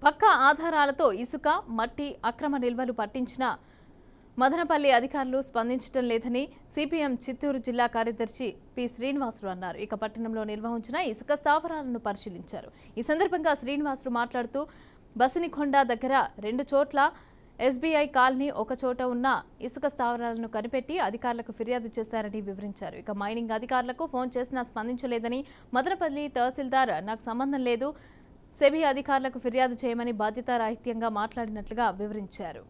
పక్కా ఆధారాలతో ఇసుక, మట్టి అక్రమ నిల్వలు పట్టించిన మదనపల్లి అధికారులు స్పందించడం లేదని సిపిఎం చిత్తూరు జిల్లా కార్యదర్శి పి శ్రీనివాసులు అన్నారు. ఇక పట్టణంలో నిల్వ ఉంచిన ఇసుక స్థావరాలను పరిశీలించారు. ఈ సందర్భంగా శ్రీనివాసులు మాట్లాడుతూ బసినికొండ దగ్గర 2 చోట్ల ఎస్బీఐ కాలనీ ఒక చోట ఉన్న ఇసుక స్థావరాలను కనిపెట్టి అధికారులకు ఫిర్యాదు చేశారని వివరించారు. ఇక మైనింగ్ అధికారులకు ఫోన్ చేసినా స్పందించలేదని, మదనపల్లి తహసీల్దార్ నాకు సంబంధం లేదు, సెబీ అధికారులకు ఫిర్యాదు చేయమని బాధ్యతారాహిత్యంగా మాట్లాడినట్లుగా వివరించారు.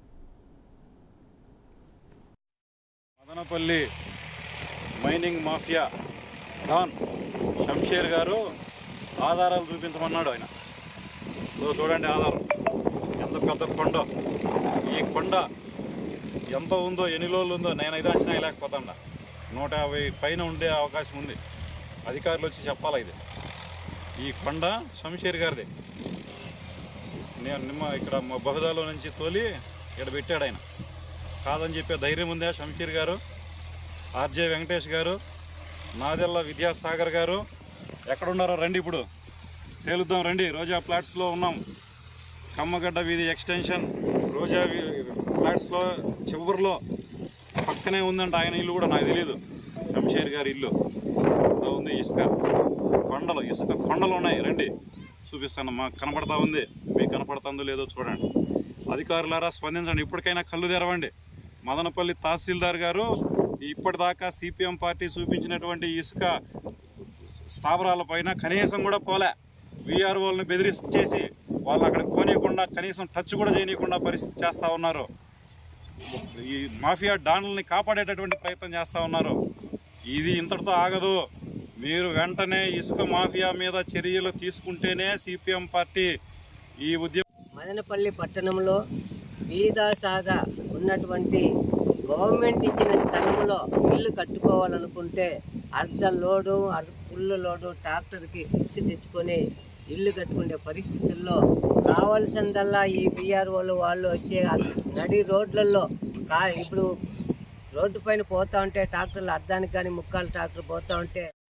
Madanapalle mining mafia don Shamsheer గారు ఆధారాలు చూపించమన్నాడు. ఆయన చూడండి ఆధారం ఎంత పెద్ద కొండ, ఈ కొండ ఎంత ఉందో, ఎన్ని రోజులు ఉందో నేనైతే అంచనా లేకపోతాను. 150 పైన ఉండే అవకాశం ఉంది. అధికారులు వచ్చి చెప్పాలి. ఇది ఈ కొండ షంషీర్ గారిది. నేను ఇక్కడ బహుదాలో నుంచి తోలి ఇక్కడ పెట్టాడు. ఆయన కాదని చెప్పే ధైర్యం ఉందా షంషీర్ గారు? ఆర్జే వెంకటేష్ గారు, నాదెల్ల విద్యాసాగర్ గారు ఎక్కడున్నారో రండి, ఇప్పుడు తేలుద్దాం రండి. రోజా ఫ్లాట్స్లో ఉన్నాం. కమ్మగడ్డ వీధి ఎక్స్టెన్షన్ రోజా ఫ్లాట్స్లో చివరిలో పక్కనే ఉందంట ఆయన ఇల్లు కూడా. నాకు తెలీదు. షంషీర్ గారి ఇల్లు ఉంది. ఇసుక కొండలు ఉన్నాయి. రండి చూపిస్తాను. మాకు కనపడతా ఉంది, మీకు కనపడుతుందో లేదో చూడండి. అధికారులారా స్పందించండి. ఇప్పటికైనా కళ్ళు తెరవండి. మదనపల్లి తహసీల్దార్ గారు ఇప్పటిదాకా సిపిఎం పార్టీ చూపించినటువంటి ఇసుక స్థావరాల పైన కనీసం కూడా పోలే. వీఆర్ఓలను బెదిరిచేసి వాళ్ళు అక్కడికి పోనీయకుండా, కనీసం టచ్ కూడా చేయనీయకుండా పరిస్థితి చేస్తూ ఉన్నారు. ఈ మాఫియా డాన్లని కాపాడేటటువంటి ప్రయత్నం చేస్తూ ఉన్నారు. ఇది ఇంతటితో ఆగదు. మీరు వెంటనే ఇసుక మాఫియా మీద చర్యలు తీసుకుంటేనే సిపిఎం పార్టీ ఈ ఉద్యమం. మదనపల్లి పట్టణంలో వీధాసాగా ఉన్నటువంటి గవర్నమెంట్ ఇచ్చిన స్థలంలో ఇల్లు కట్టుకోవాలనుకుంటే అర్ధ లోడు ఫుల్ లోడు ట్రాక్టర్కి ఇసుక తెచ్చుకొని ఇల్లు కట్టుకునే పరిస్థితుల్లో కావాల్సిందల్లా ఈ బీఆర్ఓలు వాళ్ళు వచ్చే నడి రోడ్లలో ఇప్పుడు రోడ్డు పైన పోతా ఉంటే ట్రాక్టర్లు అర్ధానికి కానీ ముక్కాలు ట్రాక్టర్ పోతా ఉంటే